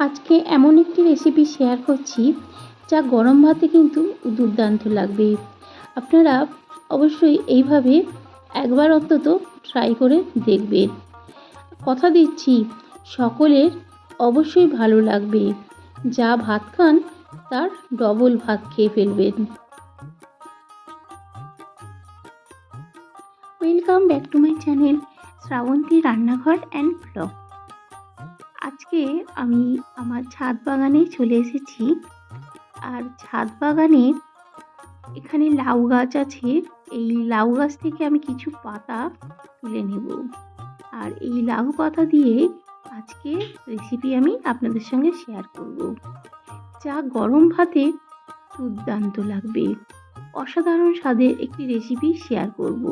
আজকে এমন একটি রেসিপি শেয়ার করছি যা গরম ভাতে কিন্তু দুর্দান্ত লাগবে। আপনারা অবশ্যই এইভাবে একবার অন্তত ট্রাই করে দেখবেন। কথা দিচ্ছি সকলের অবশ্যই ভালো লাগবে। যা ভাত খান তার ডবল ভাত খেয়ে ফেলবেন। Welcome back to my channel Shrabanti রান্নাঘর অ্যান্ড ব্লগ। আজকে আমি আমার ছাদ বাগানে চলে এসেছি। আর ছাদ বাগানে এখানে লাউ গাছ আছে। এই লাউ গাছ থেকে আমি কিছু পাতা তুলে নেব, আর এই লাউ পাতা দিয়ে আজকে রেসিপি আমি আপনাদের সঙ্গে শেয়ার করব, যা গরম ভাতে দুর্দান্ত লাগবে। অসাধারণ স্বাদের একটি রেসিপি শেয়ার করব।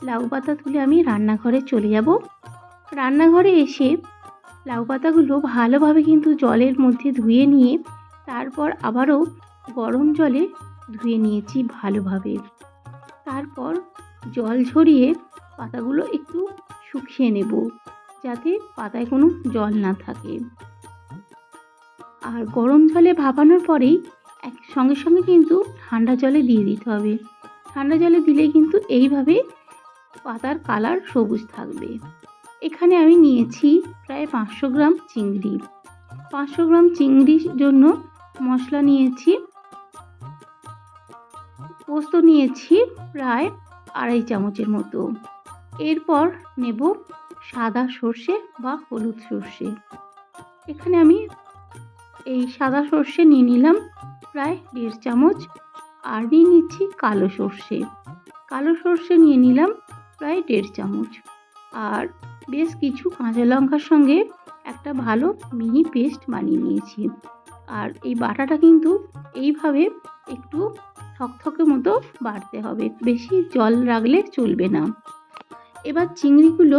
লাউ পাতা তুলে আমি রান্নাঘরে চলে যাব। রান্নাঘরে এসে লাউ পাতাগুলো ভালোভাবে কিন্তু জলের মধ্যে ধুয়ে নিয়ে তারপর আবারও গরম জলে ধুয়ে নিয়েছি ভালোভাবে। তারপর জল ঝরিয়ে পাতাগুলো একটু শুকিয়ে নেব, যাতে পাতায় কোনো জল না থাকে। আর গরম জলে ভাপানোর পরেই সঙ্গে সঙ্গে কিন্তু ঠান্ডা জলে দিয়ে দিতে হবে। ঠান্ডা জলে দিলে কিন্তু এইভাবে পাতার কালার সবুজ থাকবে। এখানে আমি নিয়েছি প্রায় 500 গ্রাম চিংড়ি। 500 গ্রাম চিংড়ির জন্য মশলা নিয়েছি। পোস্ত নিয়েছি প্রায় 2.5 চামচের মতো। এরপর নেব সাদা সর্ষে বা হলুদ সর্ষে। এখানে আমি এই সাদা সর্ষে নিয়ে নিলাম প্রায় 1.5 চামচ। আর নিয়ে নিচ্ছি কালো সর্ষে। কালো সর্ষে নিয়ে নিলাম প্রায় 1.5 চামচ। আর বেশ কিছু কাঁচা লঙ্কার সঙ্গে একটা ভালো মিহি পেস্ট বানিয়ে নিয়েছি। আর এই বাটাটা কিন্তু এইভাবে একটু থকথকে মতো বাটতে হবে, বেশি জল রাখলে চলবে না। এবার চিংড়িগুলো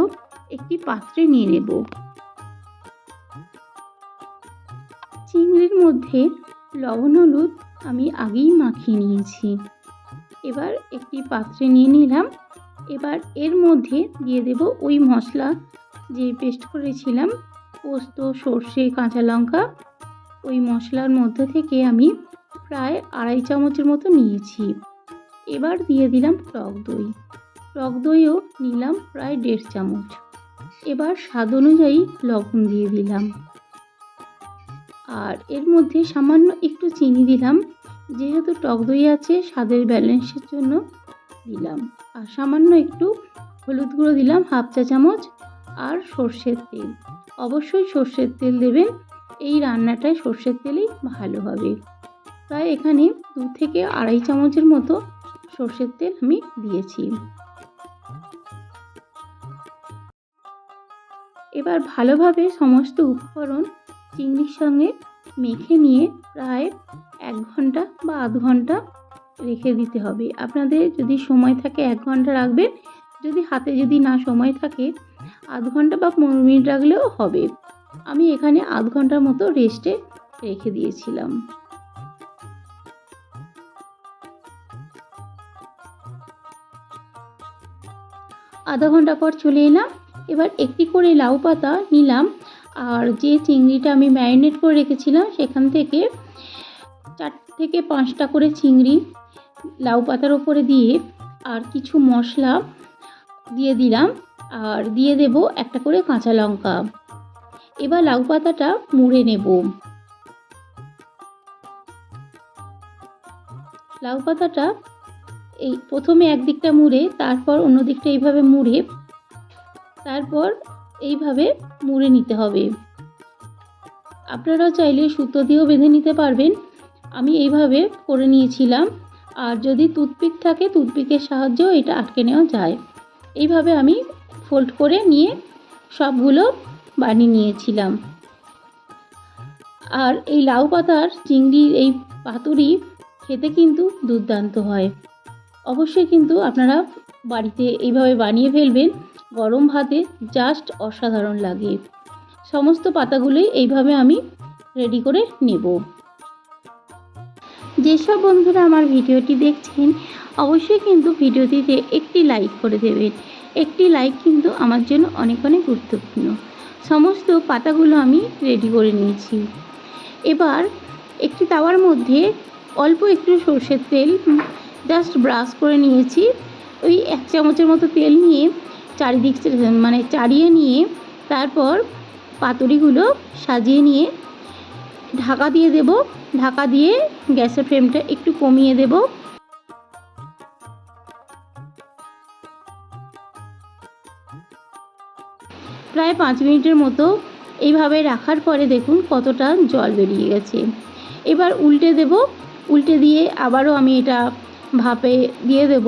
একটি পাত্রে নিয়ে নেব। চিংড়ির মধ্যে লবণ হলুদ আমি আগেই মাখিয়ে নিয়েছি। এবার একটি পাত্রে নিয়ে নিলাম। এবার এর মধ্যে দিয়ে দেব ওই মশলা যে পেস্ট করেছিলাম, পোস্ত সর্ষে কাঁচা লঙ্কা। ওই মশলার মধ্যে থেকে আমি প্রায় 2.5 চামচের মতো নিয়েছি। এবার দিয়ে দিলাম টক দই। টক দইও নিলাম প্রায় 1.5 চামচ। এবার স্বাদ অনুযায়ী লবণ দিয়ে দিলাম। আর এর মধ্যে সামান্য একটু চিনি দিলাম, যেহেতু টক দই আছে স্বাদের ব্যালেন্সের জন্য দিলাম। আর সামান্য একটু হলুদ গুঁড়ো দিলাম 1/2 চা চামচ। আর সর্ষের তেল, অবশ্যই সর্ষের তেল দেবেন। এই রান্নাটায় সর্ষের তেলেই ভালো হবে। তাই এখানে 2 থেকে 2.5 চামচের মতো সর্ষের তেল আমি দিয়েছি। এবার ভালোভাবে সমস্ত উপকরণ চিংড়ির সঙ্গে মেখে নিয়ে প্রায় 1 ঘন্টা বা আধ ঘন্টা রেখে দিতে হবে। আপনাদের যদি সময় থাকে 1 ঘন্টা রাখবেন, যদি হাতে না সময় থাকে আধ ঘন্টা বা 15 মিনিট রাখলেও হবে। আমি এখানে আধ ঘন্টার মতো রেস্টে রেখে দিয়েছিলাম। আধা ঘন্টা পর চলে এলাম। এবার একটি করে লাউ পাতা নিলাম। আর যে চিংড়িটা আমি ম্যারিনেট করে রেখেছিলাম সেখান থেকে 4 থেকে 5টা করে চিংড়ি লাউ পাতার ওপরে দিয়ে আর কিছু মশলা দিয়ে দিলাম। আর দিয়ে দেব একটা করে কাঁচা লঙ্কা। এবার লাউ পাতাটা মুড়ে নেব। লাউ পাতাটা এই প্রথমে একদিকটা মুড়ে তারপর অন্য দিকটা এইভাবে মুড়ে তারপর এইভাবে মুড়ে নিতে হবে। আপনারাও চাইলে সুতো দিয়েও বেঁধে নিতে পারবেন। আমি এইভাবে করে নিয়েছিলাম। আর যদি টুথপিক থাকে টুথপিকের সাহায্যেও এটা আটকে নেওয়া যায়। এইভাবে আমি ফোল্ড করে নিয়ে সবগুলো বানিয়ে নিয়েছিলাম। আর এই লাউ পাতার চিংড়ির এই পাতুরি খেতে কিন্তু দুর্দান্ত হয়। অবশ্যই কিন্তু আপনারা বাড়িতে এইভাবে বানিয়ে ফেলবেন। গরম ভাতে জাস্ট অসাধারণ লাগে। সমস্ত পাতাগুলোই এইভাবে আমি রেডি করে নেব। যেসব বন্ধুরা আমার ভিডিওটি দেখছেন অবশ্যই কিন্তু ভিডিওটিতে একটি লাইক করে দেবেন। একটি লাইক কিন্তু আমার জন্য অনেক অনেক গুরুত্বপূর্ণ। সমস্ত পাতাগুলো আমি রেডি করে নিয়েছি। এবার একটি তাওয়ার মধ্যে অল্প একটু সর্ষের তেল জাস্ট ব্রাশ করে নিয়েছি। ওই 1 চামচের মতো তেল নিয়ে চারিদিক মানে চাড়িয়ে নিয়ে তারপর পাতুরিগুলো সাজিয়ে নিয়ে ঢাকা দিয়ে দেব। ঢাকা দিয়ে গ্যাসের ফ্লেমটা একটু কমিয়ে দেব। প্রায় 5 মিনিটের মতো এইভাবে রাখার পরে দেখুন কতটা জল বেরিয়ে গেছে। এবার উল্টে দেব। উল্টে দিয়ে আবারও আমি এটা ভাপে দিয়ে দেব।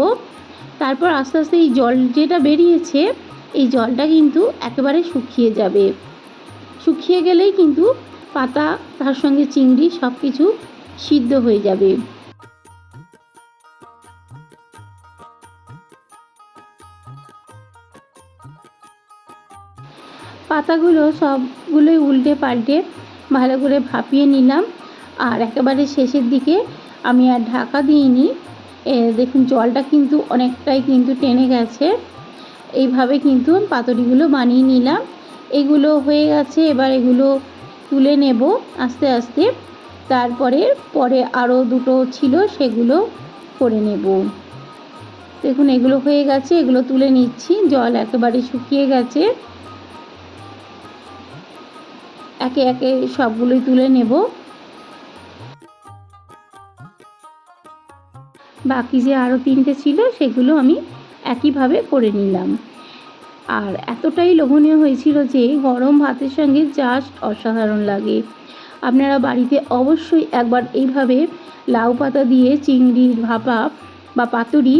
তারপর আস্তে আস্তে এই জল যেটা বেরিয়েছে এই জলটা কিন্তু একেবারে শুকিয়ে যাবে। শুকিয়ে গেলেই কিন্তু পাতা তার সঙ্গে চিংড়ি সব কিছু সিদ্ধ হয়ে যাবে। পাতাগুলো সবগুলোই উল্টে পাল্টে ভালো করে ভাপিয়ে নিলাম। আর একেবারে শেষের দিকে আমি আর ঢাকা দিইনি। দেখুন জলটা কিন্তু অনেকটাই কিন্তু টেনে গেছে। এইভাবে কিন্তু পাতুরিগুলো বানিয়ে নিলাম। এগুলো হয়ে গেছে। এবার এগুলো তুলে নেব আস্তে আস্তে। তারপরে আরও দুটো ছিল সেগুলো করে নেব। দেখুন এগুলো হয়ে গেছে। এগুলো তুলে নিচ্ছি। জল একেবারে শুকিয়ে গেছে। একে একে সবগুলোই তুলে নেব। বাকি যে আরও 3টে ছিল সেগুলো আমি একইভাবে করে নিলাম। আর এতটাই লোভনীয় হয়েছিল যে গরম ভাতের সঙ্গে জাস্ট অসাধারণ লাগে। আপনারা বাড়িতে অবশ্যই একবার এইভাবে লাউ পাতা দিয়ে চিংড়ির ভাপা বা পাতুরি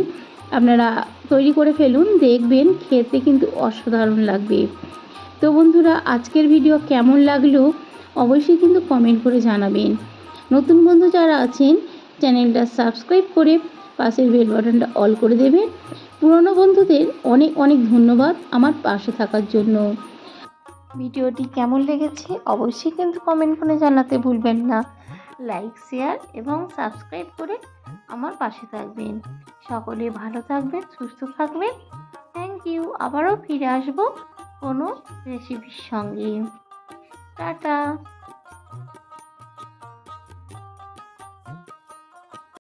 আপনারা তৈরি করে ফেলুন, দেখবেন খেতে কিন্তু অসাধারণ লাগবে। তো বন্ধুরা, আজকের ভিডিও কেমন লাগলো অবশ্যই কিন্তু কমেন্ট করে জানাবেন। নতুন বন্ধু যারা আছেন চ্যানেলটা সাবস্ক্রাইব করে পাশের বেল বাটনটা অল করে দেবেন। পুরনো বন্ধুদের অনেক অনেক ধন্যবাদ আমার পাশে থাকার জন্য। ভিডিওটি কেমন লেগেছে অবশ্যই কিন্তু কমেন্ট করে জানাতে ভুলবেন না। লাইক, শেয়ার এবং সাবস্ক্রাইব করে আমার পাশে থাকবেন। সকলে ভালো থাকবেন, সুস্থ থাকবেন। Thank you. আবারও ফিরে আসবো কোনো রেসিপির সঙ্গে। টাটা।